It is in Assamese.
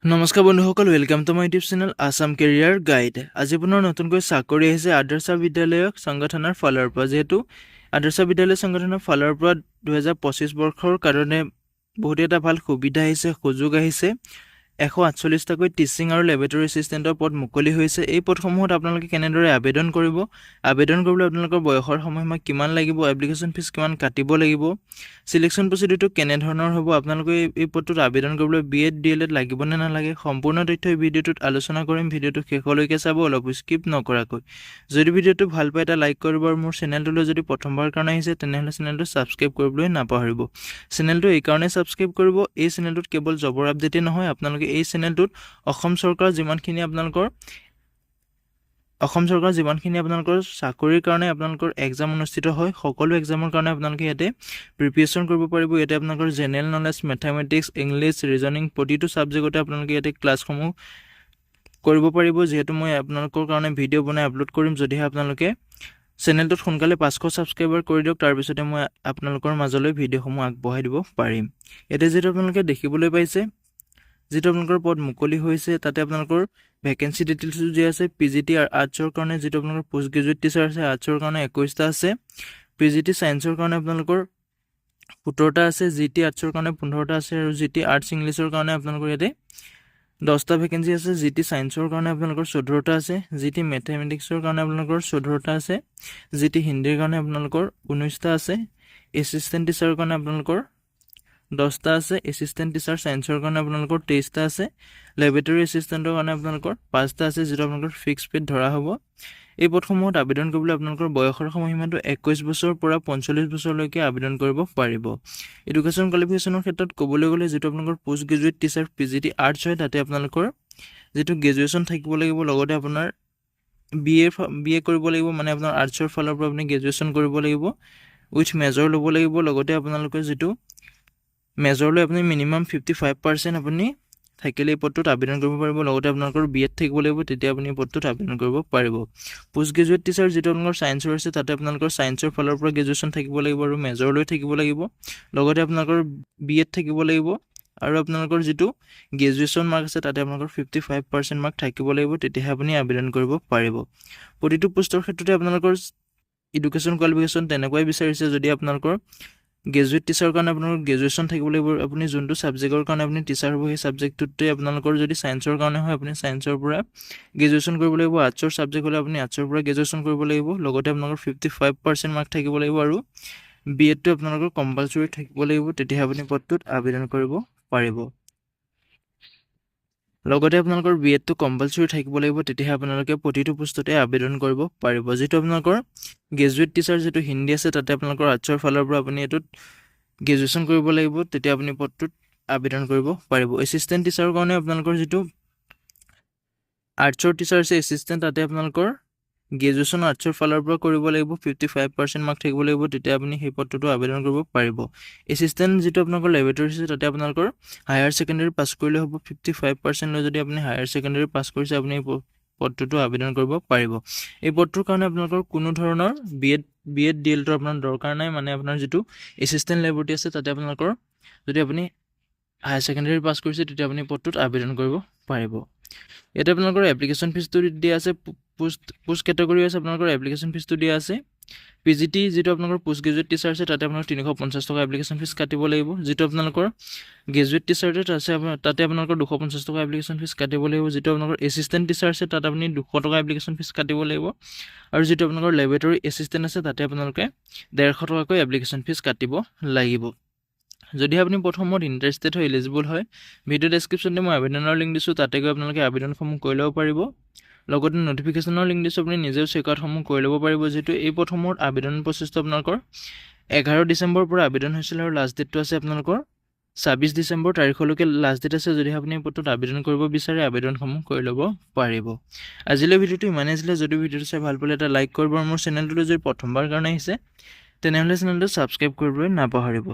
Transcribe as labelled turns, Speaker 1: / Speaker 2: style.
Speaker 1: নমস্কাৰ বন্ধুসকল, welcome to my YouTube channel Assam career guide. আজি পুনৰ নতুনকৈ চাকৰি আহিছে আদৰ্শ বিদ্যালয় সংগঠনৰ ফালৰ পৰা। যেহেতু আদৰ্শ বিদ্যালয় সংগঠনৰ ফালৰ পৰা 2025 বৰ্ষৰ কাৰণে বহুত এটা ভাল সুবিধা আহিছে, সুযোগ আহিছে। 148টাকৈ টিচিং আৰু লেবৰেটৰী এছিষ্টেণ্টৰ পদ মুকলি হৈছে। এই পদসমূহত আপোনালোকে কেনেদৰে আবেদন কৰিব, আবেদন কৰিবলৈ আপোনালোকৰ বয়সৰ সময়সীমা কিমান লাগিব, এপ্লিকেশ্যন ফিজ কিমান কাটিব লাগিব, সিলেকশ্যন প্ৰচিডিউৰটো কেনেধৰণৰ হ'ব, আপোনালোকে এই পদটোত আবেদন কৰিবলৈ BEd DLEd লাগিব নে নালাগে, সম্পূৰ্ণ তথ্য এই ভিডিঅ'টোত আলোচনা কৰিম। ভিডিঅ'টো শেষলৈকে চাব, অলপ স্কিপ নকৰাকৈ। যদি ভিডিঅ'টো ভাল পায় এটা লাইক কৰিব আৰু মোৰ চেনেলটোলৈ যদি প্ৰথমবাৰ কাৰণে আহিছে তেনেহ'লে চেনেলটো ছাবস্ক্ৰাইব কৰিবলৈ নাপাহৰিব। চেনেলটো এইকাৰণে ছাবস্ক্ৰাইব কৰিব, এই চেনেলটোত কেৱল জবৰ আপডেটেই নহয়, আপোনালোকে এই চেনেলটোত অসম চৰকাৰৰ যিমানখিনি আপোনালোকৰ চাকৰিৰ কাৰণে আপোনালোকৰ এক্সাম অনুষ্ঠিত হয়, সকলো এক্সামৰ কাৰণে আপোনালোকে ইয়াতে প্ৰিপেৰেশ্যন কৰিব পাৰিব। ইয়াতে আপোনালোকৰ general knowledge, mathematics, English, reasoning প্ৰতিটো ছাবজেক্টতে আপোনালোকে ইয়াতে ক্লাছসমূহ কৰিব পাৰিব। যিহেতু মই আপোনালোকৰ কাৰণে ভিডিঅ' বনাই আপলোড কৰিম, যদিহে আপোনালোকে চেনেলটোত সোনকালে 500 ছাবস্ক্ৰাইবাৰ কৰি দিয়ক, তাৰপিছতে মই আপোনালোকৰ মাজলৈ ভিডিঅ'সমূহ আগবঢ়াই দিব পাৰিম। ইয়াতে যিটো আপোনালোকে দেখিবলৈ পাইছে, যিটো আপোনালোকৰ পদ মুকলি হৈছে, তাতে আপোনালোকৰ ভেকেঞ্চি ডিটেইলছটো দিয়া আছে। PGT আৰ্টছৰ কাৰণে যিটো আপোনালোকৰ পোষ্ট গ্ৰেজুৱেট টিচাৰ আছে, আৰ্টছৰ কাৰণে 21টা আছে। PGT ছায়েন্সৰ কাৰণে আপোনালোকৰ 17টা আছে। GT আৰ্টছৰ কাৰণে 15টা আছে আৰু GT আৰ্টছ ইংলিছৰ কাৰণে আপোনালোকৰ ইয়াতে 10টা ভেকেঞ্চি আছে। GT ছায়েন্সৰ কাৰণে আপোনালোকৰ 14টা আছে। GT মেথমেটিক্সৰ কাৰণে আপোনালোকৰ 14টা আছে। GT হিন্দীৰ কাৰণে আপোনালোকৰ 19টা আছে। এছিষ্টেণ্ট টিচাৰৰ কাৰণে আপোনালোকৰ 10টা আছে। এছিষ্টেণ্ট টিচাৰ ছায়েন্সৰ কাৰণে আপোনালোকৰ 23টা আছে। লেবৰেটৰী এছিষ্টেণ্টৰ কাৰণে আপোনালোকৰ 5টা আছে, যিটো আপোনালোকৰ ফিক্স পেড ধৰা হ'ব। এই পদসমূহত আবেদন কৰিবলৈ আপোনালোকৰ বয়সৰ সময়সীমাটো 21 বছৰৰ পৰা 45 বছৰলৈকে আবেদন কৰিব পাৰিব। এডুকেশ্যন কোৱালিফিকেশ্যনৰ ক্ষেত্ৰত ক'বলৈ গ'লে, যিটো আপোনালোকৰ post graduate teacher PGT arts হয়, তাতে আপোনালোকৰ যিটো গ্ৰেজুৱেশ্যন থাকিব লাগিব, লগতে আপোনাৰ BA কৰিব লাগিব, মানে আপোনাৰ আৰ্টছৰ ফালৰ পৰা আপুনি গ্ৰেজুৱেশ্যন কৰিব লাগিব, উইথ মেজৰ ল'ব লাগিব। লগতে আপোনালোকৰ যিটো মেজৰ লৈ আপুনি মিনিমাম 55% আপুনি থাকিলে এই পদটোত আবেদন কৰিব পাৰিব। লগতে আপোনালোকৰ BEd থাকিব লাগিব, তেতিয়া আপুনি এই পদটোত আবেদন কৰিব পাৰিব। পোষ্ট গ্ৰেজুৱেট টিচাৰ যিটো আপোনালোকৰ ছায়েন্সৰ আছে, তাতে আপোনালোকৰ ছায়েন্সৰ ফালৰ পৰা গ্ৰেজুৱেশ্যন থাকিব লাগিব আৰু মেজৰ লৈ থাকিব লাগিব। লগতে আপোনালোকৰ BEd থাকিব লাগিব আৰু আপোনালোকৰ যিটো গ্ৰেজুৱেশ্যন মাৰ্ক আছে, তাতে আপোনালোকৰ 55% মাৰ্ক থাকিব লাগিব, তেতিয়াহে আপুনি আবেদন কৰিব পাৰিব। প্ৰতিটো পোষ্টৰ ক্ষেত্ৰতে আপোনালোকৰ এডুকেশ্যন কোৱালিফিকেশ্যন তেনেকুৱাই বিচাৰিছে। যদি আপোনালোকৰ গ্ৰেজুৱেট টিচাৰৰ কাৰণে আপোনালোকৰ গ্ৰেজুৱেশ্যন থাকিব লাগিব, আপুনি যোনটো ছাবজেক্টৰ কাৰণে আপুনি টিচাৰ হ'ব, সেই ছাবজেক্টটোতে আপোনালোকৰ যদি ছায়েন্সৰ কাৰণে হয়, আপুনি ছায়েন্সৰ পৰা গ্ৰেজুৱেশ্যন কৰিব লাগিব। আৰ্টছৰ ছাবজেক্ট হ'লে আপুনি আৰ্টছৰ পৰা গ্ৰেজুৱেশ্যন কৰিব লাগিব। লগতে আপোনালোকৰ 55% মাৰ্ক থাকিব লাগিব আৰু BEdটো আপোনালোকৰ কম্পালচৰি থাকিব লাগিব, তেতিয়াহে আপুনি পদটোত আবেদন কৰিব পাৰিব। লগতে আপোনালোকৰ BEdটো কম্পালচৰি থাকিব লাগিব, তেতিয়াহে আপোনালোকে প্ৰতিটো পোষ্টতে আবেদন কৰিব পাৰিব। যিটো আপোনালোকৰ গ্ৰেজুৱেট টিচাৰ যিটো হিন্দী আছে, তাতে আপোনালোকৰ আৰ্টছৰ ফালৰ পৰা আপুনি এইটোত গ্ৰেজুৱেশ্যন কৰিব লাগিব, তেতিয়া আপুনি পদটোত আবেদন কৰিব পাৰিব। এছিষ্টেণ্ট টিচাৰৰ কাৰণে আপোনালোকৰ যিটো আৰ্টছৰ টিচাৰ আছে এছিষ্টেণ্ট, তাতে আপোনালোকৰ গ্ৰেজুৱেশ্যন আৰ্টছৰ ফালৰ পৰা কৰিব লাগিব, 55% মাৰ্ক থাকিব লাগিব, তেতিয়া আপুনি সেই পদটোতো আবেদন কৰিব পাৰিব। এছিষ্টেণ্ট যিটো আপোনালোকৰ লেবৰেটৰী আছে, তাতে আপোনালোকৰ হায়াৰ ছেকেণ্ডেৰী পাছ কৰিলে হ'ব। 55% লৈ যদি আপুনি হায়াৰ ছেকেণ্ডেৰী পাছ কৰিছে, আপুনি এই পদটোতো আবেদন কৰিব পাৰিব। এই পদটোৰ কাৰণে আপোনালোকৰ কোনো ধৰণৰ BEd DLEডৰ আপোনাৰ দৰকাৰ নাই, মানে আপোনাৰ যিটো এছিষ্টেণ্ট লেবৰেটৰী আছে, তাতে আপোনালোকৰ যদি আপুনি হায়াৰ ছেকেণ্ডেৰী পাছ কৰিছে, তেতিয়া আপুনি পদটোত আবেদন কৰিব পাৰিব। ইয়াতে আপোনালোকৰ এপ্লিকেশ্যন ফিজটো দিয়া আছে। পোষ্ট কেটেগৰী আছে, আপোনালোকৰ এপ্লিকেশ্যন ফিজটো দিয়া আছে। PGT যিটো আপোনালোকৰ পোষ্ট গ্ৰেজুৱেট টিচাৰ আছে, তাতে আপোনালোকৰ 350 টকা এপ্লিকেশ্যন ফিজ কাটিব লাগিব। যিটো আপোনালোকৰ গ্ৰেজুৱেট টিচাৰ আছে, তাতে আপোনালোকৰ 250 টকা এপ্লিকেশ্যন ফিজ কাটিব লাগিব। যিটো আপোনালোকৰ এছিষ্টেণ্ট টিচাৰ আছে, তাত আপুনি 200 টকা এপ্লিকেশ্যন ফিজ কাটিব লাগিব। আৰু যিটো আপোনালোকৰ লেবৰেটৰী এছিষ্টেণ্ট আছে, তাতে আপোনালোকে 150 টকাকৈ এপ্লিকেশ্যন ফিজ কাটিব লাগিব। যদি আপুনি প্ৰথমত ইণ্টাৰেষ্টেড হয়, এলিজিবল হয়, ভিডিঅ' ডেছক্ৰিপশ্যনতে মই আবেদনৰ লিংক দিছোঁ, তাতে গৈ আপোনালোকে আবেদনসমূহ কৰি ল'ব পাৰিব। লগতে নটিফিকেশ্যনৰ লিংক দিছোঁ, আপুনি নিজেও চেকআউটসমূহ কৰি ল'ব পাৰিব। যিহেতু এই প্ৰথমত আবেদন প্ৰচেছটো আপোনালোকৰ 11 ডিচেম্বৰৰ পৰা আবেদন হৈছিল আৰু লাষ্ট ডেটটো আছে আপোনালোকৰ 26 ডিচেম্বৰ তাৰিখলৈকে লাষ্ট ডেট আছে। যদি আপুনি এই পদটোত আবেদন কৰিব বিচাৰে, আবেদনসমূহ কৰি ল'ব পাৰিব। আজিলৈ ভিডিঅ'টো ইমানেই আছিলে। যদি ভিডিঅ'টো চাই ভাল পালে এটা লাইক কৰিব আৰু মোৰ চেনেলটোলৈ যদি প্ৰথমবাৰ কাৰণে আহিছে, তেনেহ'লে চেনেলটো ছাবস্ক্ৰাইব কৰিবলৈ নাপাহৰিব।